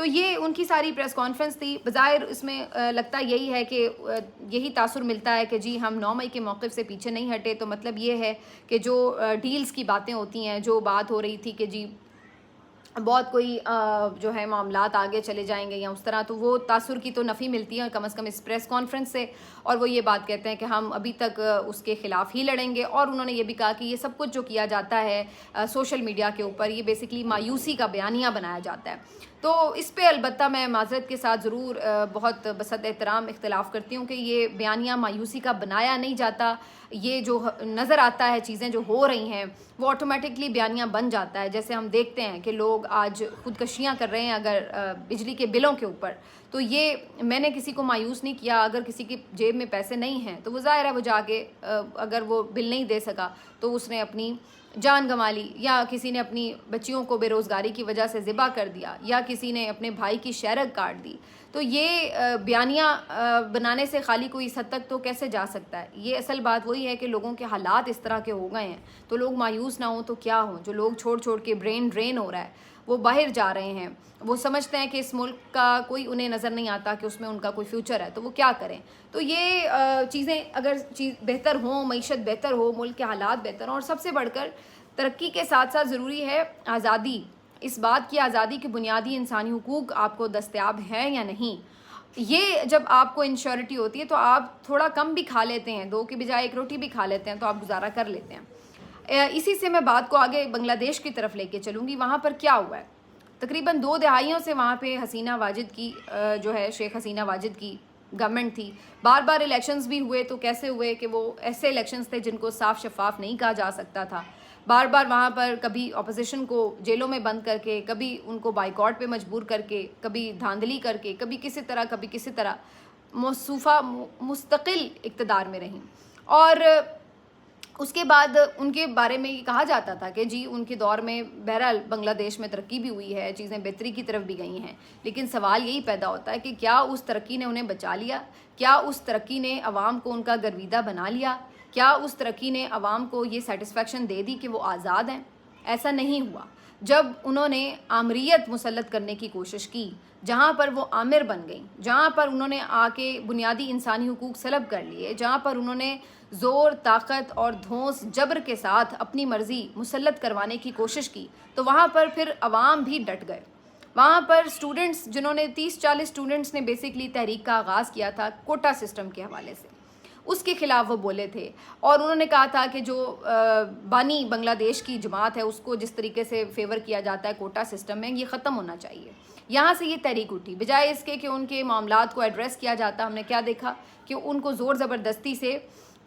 تو یہ ان کی ساری پریس کانفرنس تھی. بظاہر اس میں لگتا یہی ہے کہ یہی تاثر ملتا ہے کہ جی ہم 9 مئی کے موقف سے پیچھے نہیں ہٹے. تو مطلب یہ ہے کہ جو ڈیلز کی باتیں ہوتی ہیں, جو بات ہو رہی تھی کہ جی بہت کوئی جو ہے معاملات آگے چلے جائیں گے یا اس طرح, تو وہ تاثر کی تو نفی ملتی ہے کم از کم اس پریس کانفرنس سے. اور وہ یہ بات کہتے ہیں کہ ہم ابھی تک اس کے خلاف ہی لڑیں گے. اور انہوں نے یہ بھی کہا کہ یہ سب کچھ جو کیا جاتا ہے سوشل میڈیا کے اوپر, یہ بیسکلی مایوسی کا بیانیہ بنایا جاتا ہے. تو اس پہ البتہ میں معذرت کے ساتھ ضرور بہت بصد احترام اختلاف کرتی ہوں کہ یہ بیانیہ مایوسی کا بنایا نہیں جاتا. یہ جو نظر آتا ہے چیزیں جو ہو رہی ہیں وہ آٹومیٹکلی بیانیہ بن جاتا ہے. جیسے ہم دیکھتے ہیں کہ لوگ آج خودکشیاں کر رہے ہیں اگر بجلی کے بلوں کے اوپر, تو یہ میں نے کسی کو مایوس نہیں کیا. اگر کسی کی جیب میں پیسے نہیں ہیں تو وہ ظاہر ہے وہ جا کے اگر وہ بل نہیں دے سکا تو اس نے اپنی جان گنوا لی, یا کسی نے اپنی بچیوں کو بے روزگاری کی وجہ سے ذبح کر دیا, یا کسی نے اپنے بھائی کی شہرت کاٹ دی. تو یہ بیانیہ بنانے سے خالی کوئی اس حد تک تو کیسے جا سکتا ہے. یہ اصل بات وہی ہے کہ لوگوں کے حالات اس طرح کے ہو گئے ہیں تو لوگ مایوس نہ ہوں تو کیا ہوں. جو لوگ چھوڑ کے برین ڈرین ہو رہا ہے, وہ باہر جا رہے ہیں, وہ سمجھتے ہیں کہ اس ملک کا کوئی انہیں نظر نہیں آتا کہ اس میں ان کا کوئی فیوچر ہے, تو وہ کیا کریں. تو یہ چیزیں اگر بہتر ہوں, معیشت بہتر ہو, ملک کے حالات بہتر ہوں, اور سب سے بڑھ کر ترقی کے ساتھ ساتھ ضروری ہے آزادی. اس بات کی آزادی کہ بنیادی انسانی حقوق آپ کو دستیاب ہیں یا نہیں. یہ جب آپ کو انشورٹی ہوتی ہے تو آپ تھوڑا کم بھی کھا لیتے ہیں, 2 کی بجائے 1 روٹی بھی کھا لیتے ہیں, تو آپ گزارا کر لیتے ہیں. اسی سے میں بات کو آگے بنگلہ دیش کی طرف لے کے چلوں گی. وہاں پر کیا ہوا ہے؟ تقریباً 2 دہائیوں سے وہاں پہ حسینہ واجد کی جو ہے شیخ حسینہ واجد کی گورنمنٹ تھی. بار بار الیکشنز بھی ہوئے, تو کیسے ہوئے کہ وہ ایسے الیکشنز تھے جن کو صاف شفاف نہیں کہا جا سکتا تھا. بار بار وہاں پر کبھی اپوزیشن کو جیلوں میں بند کر کے, کبھی ان کو بائیکاٹ پہ مجبور کر کے, کبھی دھاندلی کر کے, کبھی کسی طرح موصوفہ مستقل اقتدار میں رہیں. اور اس کے بعد ان کے بارے میں یہ کہا جاتا تھا کہ جی ان کے دور میں بہرحال بنگلہ دیش میں ترقی بھی ہوئی ہے, چیزیں بہتری کی طرف بھی گئی ہیں. لیکن سوال یہی پیدا ہوتا ہے کہ کیا اس ترقی نے انہیں بچا لیا؟ کیا اس ترقی نے عوام کو ان کا گرویدہ بنا لیا؟ کیا اس ترقی نے عوام کو یہ سیٹسفیکشن دے دی کہ وہ آزاد ہیں؟ ایسا نہیں ہوا. جب انہوں نے آمریت مسلط کرنے کی کوشش کی, جہاں پر وہ آمر بن گئیں, جہاں پر انہوں نے آ کے بنیادی انسانی حقوق سلب کر لیے, جہاں پر انہوں نے زور, طاقت اور دھونس, جبر کے ساتھ اپنی مرضی مسلط کروانے کی کوشش کی, تو وہاں پر پھر عوام بھی ڈٹ گئے. وہاں پر اسٹوڈنٹس, جنہوں نے 30-40 اسٹوڈنٹس نے بیسکلی تحریک کا آغاز کیا تھا کوٹا سسٹم کے حوالے سے, اس کے خلاف وہ بولے تھے. اور انہوں نے کہا تھا کہ جو بانی بنگلہ دیش کی جماعت ہے اس کو جس طریقے سے فیور کیا جاتا ہے کوٹا سسٹم میں, یہ ختم ہونا چاہیے. یہاں سے یہ تحریک اٹھی. بجائے اس کے کہ ان کے معاملات کو ایڈریس کیا جاتا, ہم نے کیا دیکھا کہ ان کو زور زبردستی سے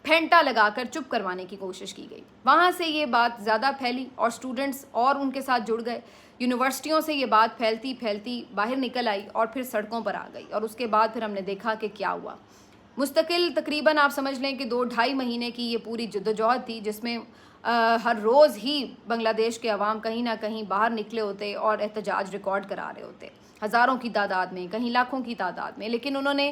پھینٹا لگا کر چپ کروانے کی کوشش کی گئی. وہاں سے یہ بات زیادہ پھیلی اور اسٹوڈنٹس اور ان کے ساتھ جڑ گئے. یونیورسٹیوں سے یہ بات پھیلتی باہر نکل آئی اور پھر سڑکوں پر آ گئی. اور اس کے بعد پھر ہم نے دیکھا کہ کیا ہوا. مستقل تقریباً آپ سمجھ لیں کہ 2-2.5 مہینے کی یہ پوری جدوجہد تھی, جس میں ہر روز ہی بنگلہ دیش کے عوام کہیں نہ کہیں باہر نکلے ہوتے اور احتجاج ریکارڈ کرا رہے ہوتے, ہزاروں کی تعداد میں, کہیں لاکھوں کی تعداد میں. لیکن انہوں نے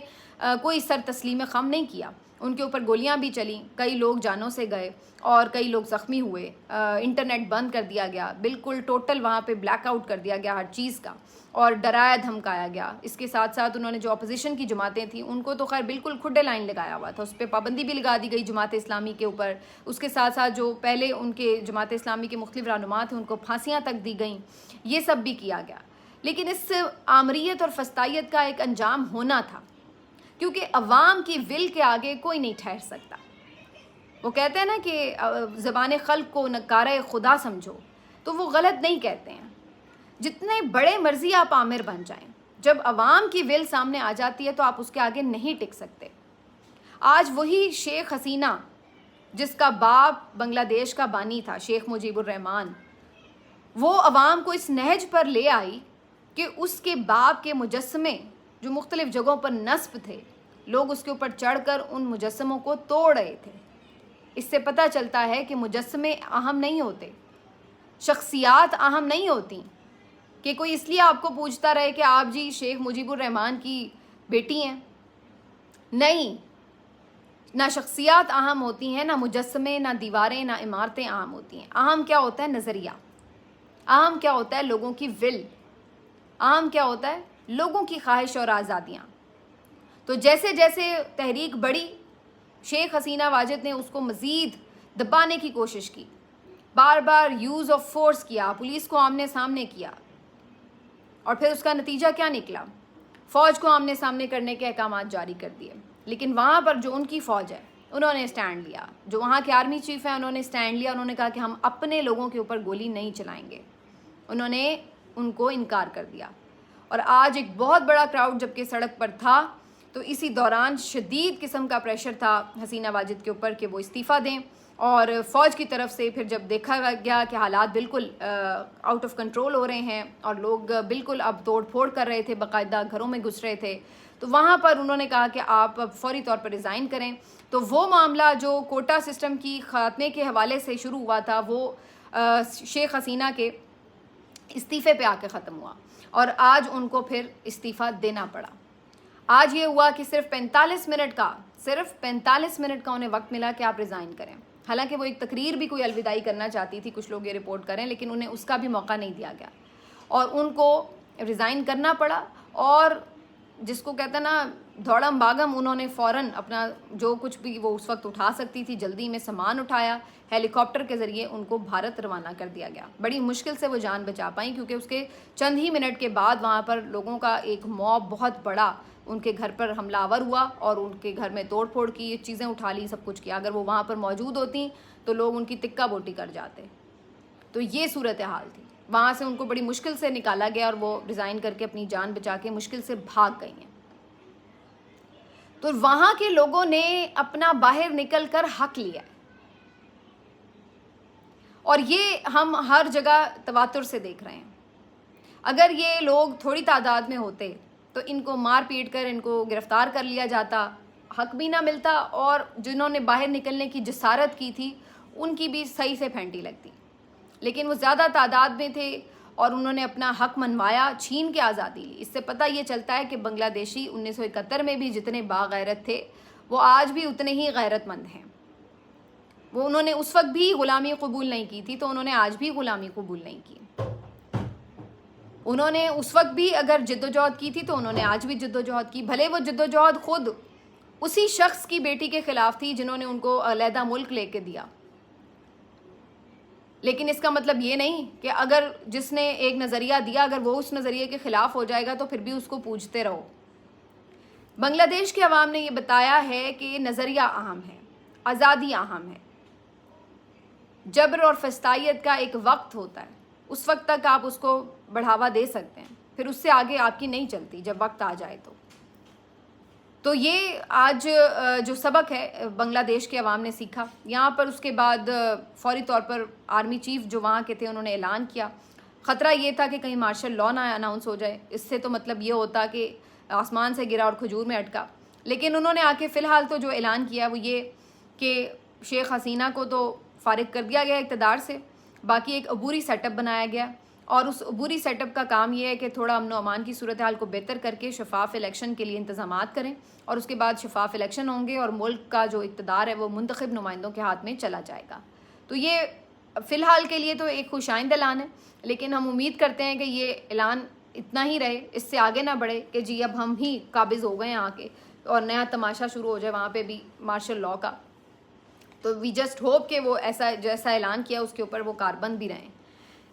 کوئی سر تسلیم خم نہیں کیا. ان کے اوپر گولیاں بھی چلیں, کئی لوگ جانوں سے گئے اور کئی لوگ زخمی ہوئے. انٹرنیٹ بند کر دیا گیا, بالکل ٹوٹل وہاں پہ بلیک آؤٹ کر دیا گیا ہر چیز کا, اور ڈرایا دھمکایا گیا. اس کے ساتھ ساتھ انہوں نے جو اپوزیشن کی جماعتیں تھیں ان کو تو خیر بالکل کھڈے لائن لگایا ہوا تھا, اس پہ پابندی بھی لگا دی گئی جماعت اسلامی کے اوپر. اس کے ساتھ ساتھ جو پہلے ان کے جماعت اسلامی کے مختلف رہنما تھے ان کو پھانسیاں تک دی گئیں. یہ سب بھی کیا گیا. لیکن اس آمریت اور فسطائیت کا ایک انجام ہونا تھا, کیونکہ عوام کی ول کے آگے کوئی نہیں ٹھہر سکتا. وہ کہتے ہیں نا کہ زبان خلق کو نکارہ خدا سمجھو, تو وہ غلط نہیں کہتے ہیں. جتنے بڑے مرضی آپ آمر بن جائیں, جب عوام کی ول سامنے آ جاتی ہے تو آپ اس کے آگے نہیں ٹک سکتے. آج وہی شیخ حسینہ جس کا باپ بنگلہ دیش کا بانی تھا, شیخ مجیب الرحمان, وہ عوام کو اس نہج پر لے آئی کہ اس کے باپ کے مجسمے جو مختلف جگہوں پر نصب تھے, لوگ اس کے اوپر چڑھ کر ان مجسموں کو توڑ رہے تھے. اس سے پتہ چلتا ہے کہ مجسمے اہم نہیں ہوتے, شخصیات اہم نہیں ہوتی, کہ کوئی اس لیے آپ کو پوچھتا رہے کہ آپ جی شیخ مجیب الرحمان کی بیٹی ہیں. نہیں, نہ شخصیات اہم ہوتی ہیں, نہ مجسمے, نہ دیواریں, نہ عمارتیں اہم ہوتی ہیں. اہم کیا ہوتا ہے؟ نظریہ. اہم کیا ہوتا ہے؟ لوگوں کی ول. اہم کیا ہوتا ہے؟ لوگوں کی خواہش اور آزادیاں. تو جیسے جیسے تحریک بڑھی شیخ حسینہ واجد نے اس کو مزید دبانے کی کوشش کی, بار بار یوز آف فورس کیا, پولیس کو آمنے سامنے کیا, اور پھر اس کا نتیجہ کیا نکلا؟ فوج کو آمنے سامنے کرنے کے احکامات جاری کر دیے. لیکن وہاں پر جو ان کی فوج ہے انہوں نے اسٹینڈ لیا, جو وہاں کے آرمی چیف ہیں انہوں نے اسٹینڈ لیا, انہوں نے کہا کہ ہم اپنے لوگوں کے اوپر گولی نہیں چلائیں گے. انہوں نے ان کو انکار کر دیا. اور آج ایک بہت بڑا کراؤڈ جب کہ سڑک پر تھا تو اسی دوران شدید قسم کا پریشر تھا حسینہ واجد کے اوپر کہ وہ استعفیٰ دیں. اور فوج کی طرف سے پھر جب دیکھا گیا کہ حالات بالکل آؤٹ آف کنٹرول ہو رہے ہیں اور لوگ بالکل اب توڑ پھوڑ کر رہے تھے, باقاعدہ گھروں میں گھس رہے تھے, تو وہاں پر انہوں نے کہا کہ آپ فوری طور پر ریزائن کریں. تو وہ معاملہ جو کوٹا سسٹم کی خاتمے کے حوالے سے شروع ہوا تھا وہ شیخ حسینہ کے استعفے پہ آ کے ختم ہوا, اور آج ان کو پھر استعفیٰ دینا پڑا. آج یہ ہوا کہ صرف 45 منٹ کا انہیں وقت ملا کہ آپ ریزائن کریں. حالانکہ وہ ایک تقریر بھی کوئی الوداعی کرنا چاہتی تھی, کچھ لوگ یہ رپورٹ کریں, لیکن انہیں اس کا بھی موقع نہیں دیا گیا اور ان کو ریزائن کرنا پڑا. اور جس کو کہتا نا دوڑم باغم, انہوں نے فوراً اپنا جو کچھ بھی وہ اس وقت اٹھا سکتی تھی جلدی میں سامان اٹھایا, ہیلی کاپٹر کے ذریعے ان کو بھارت روانہ کر دیا گیا. بڑی مشکل سے وہ جان بچا پائیں کیونکہ اس کے چند ہی منٹ کے بعد وہاں پر لوگوں کا ایک موب بہت بڑا ان کے گھر پر حملہ آور ہوا اور ان کے گھر میں توڑ پھوڑ کی, چیزیں اٹھا لی, سب کچھ کیا. اگر وہ وہاں پر موجود ہوتی تو لوگ ان کی تکہ بوٹی کر جاتے. تو یہ صورتحال تھی. وہاں سے ان کو بڑی مشکل سے نکالا گیا اور وہ ریزائن کر کے اپنی جان بچا کے مشکل سے بھاگ گئی ہیں. تو وہاں کے لوگوں نے اپنا باہر نکل کر حق لیا, اور یہ ہم ہر جگہ تواتر سے دیکھ رہے ہیں. اگر یہ لوگ تھوڑی تعداد میں ہوتے تو ان کو مار پیٹ کر ان کو گرفتار کر لیا جاتا, حق بھی نہ ملتا, اور جنہوں نے باہر نکلنے کی جسارت کی تھی ان کی بھی صحیح سے پھینٹی لگتی. لیکن وہ زیادہ تعداد میں تھے اور انہوں نے اپنا حق منوایا, چھین کے آزادی لی. اس سے پتہ یہ چلتا ہے کہ بنگلہ دیشی 1971 میں بھی جتنے باغیرت تھے وہ آج بھی اتنے ہی غیرت مند ہیں. وہ انہوں نے اس وقت بھی غلامی قبول نہیں کی تھی تو انہوں نے آج بھی غلامی قبول نہیں کی. انہوں نے اس وقت بھی اگر جدوجہد کی تھی تو انہوں نے آج بھی جدوجہد کی. بھلے وہ جدوجہد خود اسی شخص کی بیٹی کے خلاف تھی جنہوں نے ان کو علیحدہ ملک لے کے دیا, لیکن اس کا مطلب یہ نہیں کہ اگر جس نے ایک نظریہ دیا اگر وہ اس نظریے کے خلاف ہو جائے گا تو پھر بھی اس کو پوجتے رہو. بنگلہ دیش کے عوام نے یہ بتایا ہے کہ نظریہ اہم ہے, آزادی اہم ہے. جبر اور فسطائیت کا ایک وقت ہوتا ہے, اس وقت تک آپ اس کو بڑھاوا دے سکتے ہیں, پھر اس سے آگے آپ کی نہیں چلتی جب وقت آ جائے. تو یہ آج جو سبق ہے بنگلہ دیش کے عوام نے سیکھا یہاں پر. اس کے بعد فوری طور پر آرمی چیف جو وہاں کے تھے انہوں نے اعلان کیا. خطرہ یہ تھا کہ کہیں مارشل لاء نہ اناؤنس ہو جائے, اس سے تو مطلب یہ ہوتا کہ آسمان سے گرا اور کھجور میں اٹکا. لیکن انہوں نے آ کے فی الحال تو جو اعلان کیا وہ یہ کہ شیخ حسینہ کو تو فارغ کر دیا گیا اقتدار سے, باقی ایک عبوری سیٹ اپ بنایا گیا, اور اس عبوری سیٹ اپ کا کام یہ ہے کہ تھوڑا امن و امان کی صورتحال کو بہتر کر کے شفاف الیکشن کے لیے انتظامات کریں, اور اس کے بعد شفاف الیکشن ہوں گے اور ملک کا جو اقتدار ہے وہ منتخب نمائندوں کے ہاتھ میں چلا جائے گا. تو یہ فی الحال کے لیے تو ایک خوشائند اعلان ہے, لیکن ہم امید کرتے ہیں کہ یہ اعلان اتنا ہی رہے, اس سے آگے نہ بڑھے کہ جی اب ہم ہی قابض ہو گئے ہیں آ کے اور نیا تماشا شروع ہو جائے وہاں پہ بھی مارشل لاء کا. تو وی جسٹ ہوپ کہ وہ ایسا جیسا اعلان کیا اس کے اوپر وہ کاربند بھی رہیں.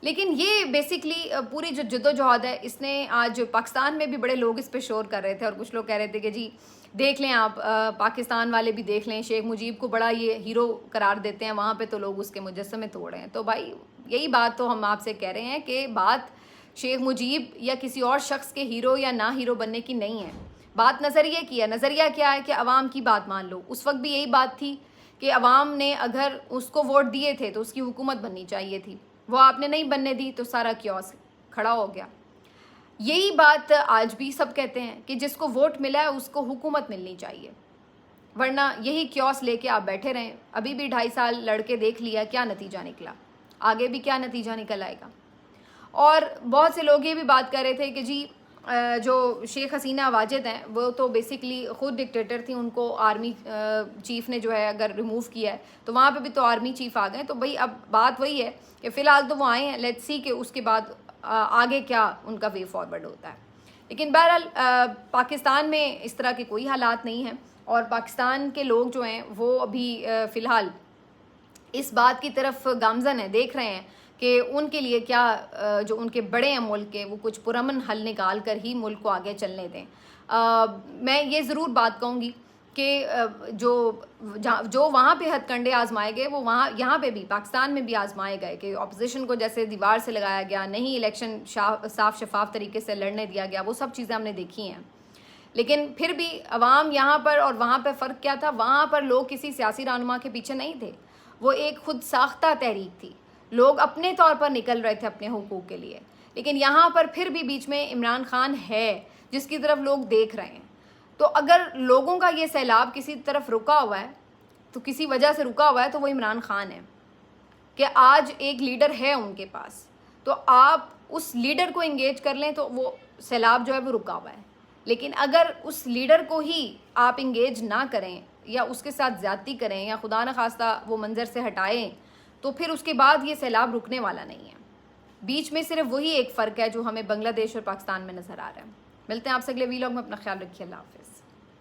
لیکن یہ بیسکلی پوری جو جدوجہد ہے اس نے آج پاکستان میں بھی بڑے لوگ اس پہ شور کر رہے تھے, اور کچھ لوگ کہہ رہے تھے کہ جی دیکھ لیں آپ, پاکستان والے بھی دیکھ لیں, شیخ مجیب کو بڑا یہ ہیرو قرار دیتے ہیں, وہاں پہ تو لوگ اس کے مجسمے توڑ رہے ہیں. تو بھائی یہی بات تو ہم آپ سے کہہ رہے ہیں کہ بات شیخ مجیب یا کسی اور شخص کے ہیرو یا نہ ہیرو بننے کی نہیں ہے, بات نظریے کی ہے. نظریہ کیا ہے کہ عوام کی بات مان لو. اس وقت بھی یہی بات تھی کہ عوام نے اگر اس کو ووٹ دیے تھے تو اس کی حکومت بننی چاہیے تھی, وہ آپ نے نہیں بننے دی تو سارا کیوس کھڑا ہو گیا. یہی بات آج بھی سب کہتے ہیں کہ جس کو ووٹ ملا ہے اس کو حکومت ملنی چاہیے, ورنہ یہی کیوس لے کے آپ بیٹھے رہیں. ابھی بھی 2.5 سال لڑ کے دیکھ لیا کیا نتیجہ نکلا, آگے بھی کیا نتیجہ نکل آئے گا. اور بہت سے لوگ یہ بھی بات کر رہے تھے کہ جی جو شیخ حسینہ واجد ہیں وہ تو بیسکلی خود ڈکٹیٹر تھیں, ان کو آرمی چیف نے جو ہے اگر ریموو کیا ہے تو وہاں پہ بھی تو آرمی چیف آ گئے. تو بھئی اب بات وہی ہے کہ فی الحال تو وہ آئے ہیں, لیٹس سی کہ اس کے بعد آگے کیا ان کا وے فارورڈ ہوتا ہے. لیکن بہرحال پاکستان میں اس طرح کے کوئی حالات نہیں ہیں، اور پاکستان کے لوگ جو ہیں وہ ابھی فی الحال اس بات کی طرف گامزن ہیں، دیکھ رہے ہیں کہ ان کے لیے کیا جو ان کے بڑے ہیں ملک کے، وہ کچھ پرامن حل نکال کر ہی ملک کو آگے چلنے دیں۔ میں یہ ضرور بات کہوں گی کہ جو وہاں پہ ہتھ کنڈے آزمائے گئے وہ یہاں پہ بھی پاکستان میں بھی آزمائے گئے، کہ اپوزیشن کو جیسے دیوار سے لگایا گیا، نہیں الیکشن صاف شفاف طریقے سے لڑنے دیا گیا، وہ سب چیزیں ہم نے دیکھی ہیں۔ لیکن پھر بھی عوام یہاں پر اور وہاں پہ فرق کیا تھا؟ وہاں پر لوگ کسی سیاسی رہنما کے پیچھے نہیں تھے، وہ ایک خود ساختہ تحریک تھی، لوگ اپنے طور پر نکل رہے تھے اپنے حقوق کے لیے۔ لیکن یہاں پر پھر بھی بیچ میں عمران خان ہے جس کی طرف لوگ دیکھ رہے ہیں۔ تو اگر لوگوں کا یہ سیلاب کسی طرف رکا ہوا ہے، تو کسی وجہ سے رکا ہوا ہے، تو وہ عمران خان ہے، کہ آج ایک لیڈر ہے ان کے پاس، تو آپ اس لیڈر کو انگیج کر لیں تو وہ سیلاب جو ہے وہ رکا ہوا ہے۔ لیکن اگر اس لیڈر کو ہی آپ انگیج نہ کریں یا اس کے ساتھ زیادتی کریں یا خدا نخواستہ وہ منظر سے ہٹائیں، تو پھر اس کے بعد یہ سیلاب رکنے والا نہیں ہے۔ بیچ میں صرف وہی ایک فرق ہے جو ہمیں بنگلہ دیش اور پاکستان میں نظر آ رہا ہے۔ ملتے ہیں آپ سے اگلے ویلاگ میں، اپنا خیال رکھیے، اللہ حافظ۔